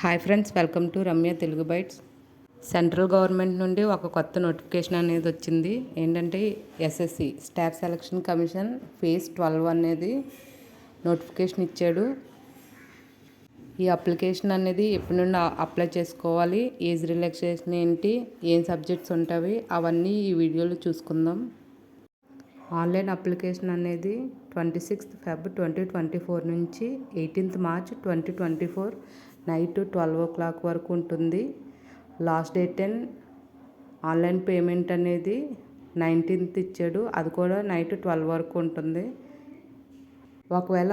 Hi friends, welcome to Ramya Telugu bytes. Central government నుండి ఒక కొత్త నోటిఫికేషన్ అనేది వచ్చింది. ఏంటంటే SSC staff selection commission phase 12 అనేది నోటిఫికేషన్ ఇచ్చాడు. ఈ అప్లికేషన్ అనేది ఎప్పటి నుండి అప్లై చేసుకోవాలి, ఏజ్ రిలాక్సేషన్ ఏంటి, ఏం సబ్జెక్ట్స్ ఉంటాయి, అవన్నీ ఈ వీడియోలో చూసుకుందాం. ఆన్లైన్ అప్లికేషన్ అనేది 26 Feb 2024 నుంచి 18 March 2024 నైట్ 12 o'clock వరకు ఉంటుంది. లాస్ట్ డేట్ ఆన్లైన్ పేమెంట్ అనేది 19th ఇచ్చాడు, అది కూడా నైట్ 12 వరకు ఉంటుంది. ఒకవేళ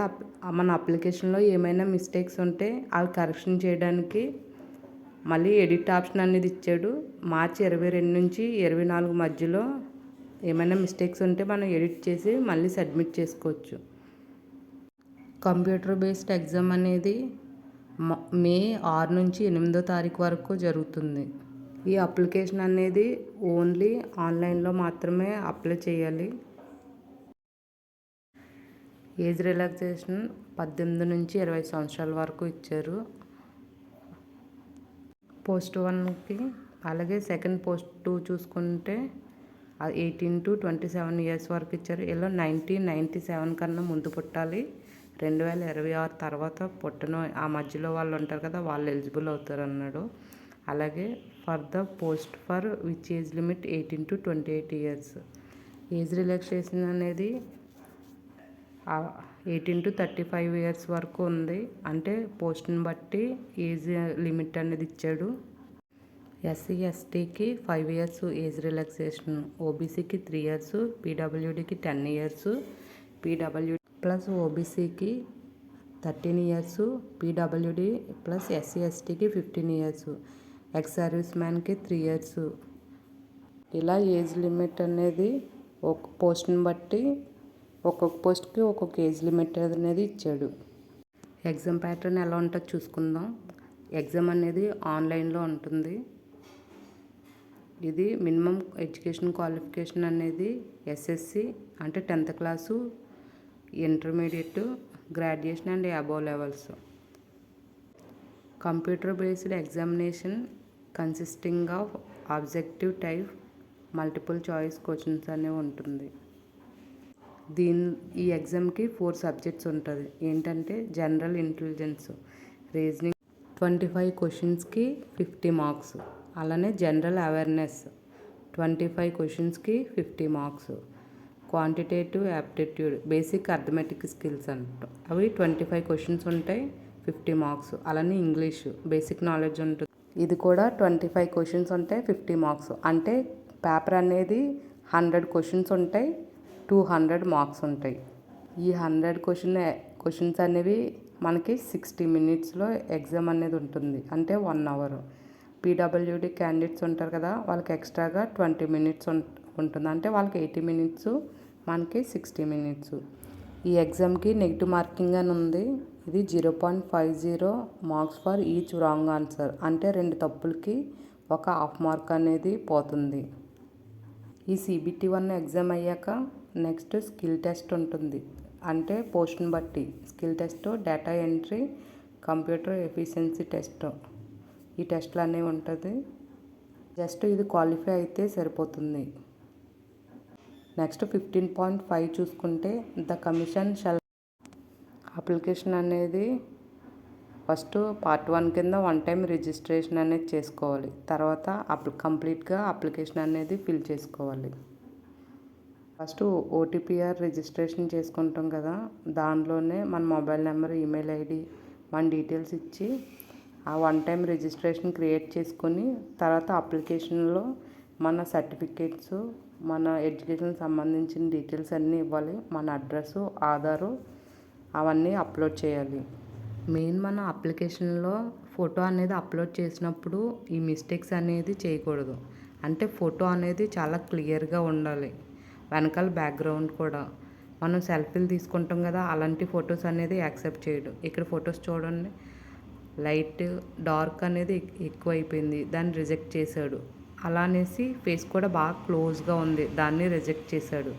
మన అప్లికేషన్లో ఏమైనా మిస్టేక్స్ ఉంటే అవి కరెక్షన్ చేయడానికి మళ్ళీ ఎడిట్ ఆప్షన్ అనేది ఇచ్చాడు. మార్చి 22 నుంచి 24 మధ్యలో ఏమైనా మిస్టేక్స్ ఉంటే మనం ఎడిట్ చేసి మళ్ళీ సబ్మిట్ చేసుకోవచ్చు. కంప్యూటర్ బేస్డ్ ఎగ్జామ్ అనేది మే 6 నుంచి 8వ తారీఖు వరకు జరుగుతుంది. ఈ అప్లికేషన్ అనేది ఓన్లీ ఆన్లైన్లో మాత్రమే అప్లై చేయాలి. ఏజ్ రిలాక్సేషన్ 18 నుంచి 20 సంవత్సరాల వరకు ఇచ్చారు పోస్ట్ 1కి. అలాగే సెకండ్ పోస్ట్ 2 చూసుకుంటే 18 to 27 years వరకు ఇచ్చారు. ఇలా 1997 కన్నా ముందు పుట్టాలి, 2026 తర్వాత పుట్టను ఆ మధ్యలో వాళ్ళు ఉంటారు కదా, వాళ్ళు ఎలిజిబుల్ అవుతారు అన్నాడు. అలాగే for the post for which age limit 18 to 28 years. Age relaxation అనేది 18 to 35 years వరకు ఉంది. అంటే పోస్ట్ని బట్టి ఏజ్ లిమిట్ అనేది ఇచ్చాడు. ఎస్సీ ఎస్టీకి 5 years ఏజ్ రిలాక్సేషన్, ఓబీసీకి 3 years, పీడబ్ల్యూడీకి 10 years, పీడబ్ల్యూడీ ప్లస్ ఓబీసీకి 13 years, పీడబ్ల్యూడీ ప్లస్ ఎస్సీ ఎస్టీకి 15 years, ఎక్స్ సర్వీస్ మ్యాన్కి 3 years. ఇలా ఏజ్ లిమిట్ అనేది ఒక పోస్ట్ని బట్టి ఒక్కొక్క పోస్ట్కి ఒక్కొక్క ఏజ్ లిమిట్ అనేది ఇచ్చాడు. ఎగ్జామ్ ప్యాటర్న్ ఎలా ఉంటుందో చూసుకుందాం. ఎగ్జామ్ అనేది ఆన్లైన్లో ఉంటుంది. ఇది మినిమం ఎడ్యుకేషన్ క్వాలిఫికేషన్ అనేది ఎస్ఎస్సి అంటే 10th class, intermediate, graduation and above levels. Computer based examination consisting of objective type multiple choice questions అనేవి ఉంటుంది. ఈ ఎగ్జామ్కి 4 సబ్జెక్ట్స్ ఉంటుంది. ఏంటంటే జనరల్ ఇంటెలిజెన్స్, రీజనింగ్ 25 క్వశ్చన్స్కి 50 marks. అలానే జనరల్ అవేర్నెస్ 25 క్వశ్చన్స్కి 50 marks. Quantitative aptitude, basic arithmetic skills అంట, అవి 25 క్వశ్చన్స్ ఉంటాయి, 50 marks. అలానే ఇంగ్లీష్ బేసిక్ నాలెడ్జ్ ఉంటుంది, ఇది కూడా 25 క్వశ్చన్స్ ఉంటాయి, 50 marks. అంటే పేపర్ అనేది 100 క్వశ్చన్స్ ఉంటాయి, 200 marks ఉంటాయి. ఈ 100 క్వశ్చన్స్ అనేవి మనకి 60 minutesలో ఎగ్జామ్ అనేది ఉంటుంది, అంటే 1 hour. పీడబ్ల్యూడీ క్యాండిడేట్స్ ఉంటారు కదా, వాళ్ళకి ఎక్స్ట్రాగా 20 minutes ఉంటుంది, అంటే వాళ్ళకి 80 minutes, మనకి 60 minutes. ఈ ఎగ్జామ్కి నెగిటివ్ మార్కింగ్ అని ఉంది. ఇది 0.50 marks for each wrong answer, అంటే 2 తప్పులకి 1 half mark అనేది పోతుంది. ఈ CBT 1 ఎగ్జామ్ అయ్యాక నెక్స్ట్ స్కిల్ టెస్ట్ ఉంటుంది. అంటే పోస్ట్ని బట్టి skill test, data entry, computer efficiency test, ఈ టెస్ట్లు అనేవి ఉంటుంది. జస్ట్ ఇది క్వాలిఫై అయితే సరిపోతుంది. నెక్స్ట్ 15.5 చూసుకుంటే ద కమిషన్ షల్ అప్లికేషన్ అనేది ఫస్ట్ పార్ట్ 1 కింద 1 time రిజిస్ట్రేషన్ అనేది చేసుకోవాలి. తర్వాత కంప్లీట్గా అప్లికేషన్ అనేది ఫిల్ చేసుకోవాలి. ఫస్ట్ ఓటీపీఆర్ రిజిస్ట్రేషన్ చేసుకుంటాం కదా, దానిలోనే మన మొబైల్ నెంబర్, ఈమెయిల్ ఐడి, మన డీటెయిల్స్ ఇచ్చి ఆ 1 time రిజిస్ట్రేషన్ క్రియేట్ చేసుకొని తర్వాత అప్లికేషన్లో మన సర్టిఫికేట్స్, మన ఎడ్యుకేషన్ సంబంధించిన డీటెయిల్స్ అన్నీ ఇవ్వాలి. మన అడ్రస్సు, ఆధారు అవన్నీ అప్లోడ్ చేయాలి. మెయిన్ మన అప్లికేషన్లో ఫోటో అనేది అప్లోడ్ చేసినప్పుడు ఈ మిస్టేక్స్ అనేది చేయకూడదు. అంటే ఫోటో అనేది చాలా క్లియర్గా ఉండాలి. వెనకాల బ్యాక్గ్రౌండ్ కూడా మనం సెల్ఫీలు తీసుకుంటాం కదా, అలాంటి ఫొటోస్ అనేది యాక్సెప్ట్ చేయడు. ఇక్కడ ఫొటోస్ చూడండి, లైట్ డార్క్ అనేది ఎక్కువ అయిపోయింది, దాన్ని రిజెక్ట్ చేశాడు. అలా అనేసి ఫేస్ కూడా బాగా క్లోజ్గా ఉంది, దాన్ని రిజెక్ట్ చేశాడు.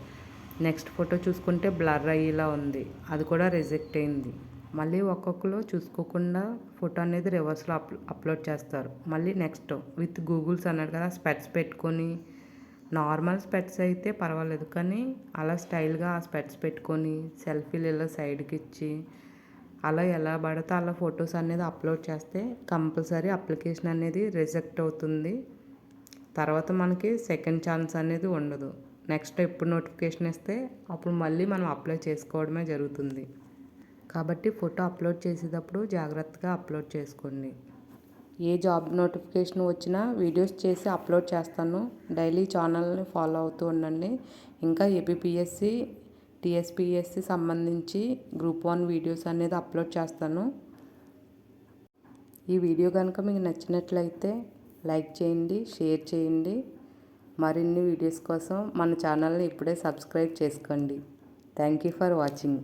నెక్స్ట్ ఫోటో చూసుకుంటే బ్లర్ అయ్యేలా ఉంది, అది కూడా రిజెక్ట్ అయింది. మళ్ళీ ఒక్కొక్కరు చూసుకోకుండా ఫోటో అనేది రివర్స్లో అప్లోడ్ చేస్తారు. మళ్ళీ నెక్స్ట్ విత్ గూగుల్స్ అన్నాడు కదా, స్పెట్స్ పెట్టుకొని, నార్మల్ స్పెట్స్ అయితే పర్వాలేదు, కానీ అలా స్టైల్గా ఆ స్పెట్స్ పెట్టుకొని సెల్ఫీలు ఇలా సైడ్కి ఇచ్చి అలా ఎలా పడితే అలా ఫొటోస్ అనేది అప్లోడ్ చేస్తే కంపల్సరీ అప్లికేషన్ అనేది రిజెక్ట్ అవుతుంది. తర్వాత మనకి సెకండ్ ఛాన్స్ అనేది ఉండదు. నెక్స్ట్ ఎప్పుడు నోటిఫికేషన్ ఇస్తే అప్పుడు మళ్ళీ మనం అప్లై చేసుకోవడమే జరుగుతుంది. కాబట్టి ఫోటో అప్లోడ్ చేసేటప్పుడు జాగ్రత్తగా అప్లోడ్ చేసుకోండి. ఏ జాబ్ నోటిఫికేషన్ వచ్చినా వీడియోస్ చేసి అప్లోడ్ చేస్తాను. డైలీ ఛానల్ని ఫాలో అవుతూ ఉండండి. ఇంకా ఏపీపీఎస్సి, టీఎస్పీఎస్సి సంబంధించి గ్రూప్ 1 వీడియోస్ అనేది అప్లోడ్ చేస్తాను. ఈ వీడియో కనుక మీకు నచ్చినట్లయితే లైక్ చేయండి, షేర్ చేయండి. మరిన్ని వీడియోస్ కోసం మన ఛానల్ని ఇప్పుడే సబ్స్క్రైబ్ చేసుకోండి. Thank you for watching.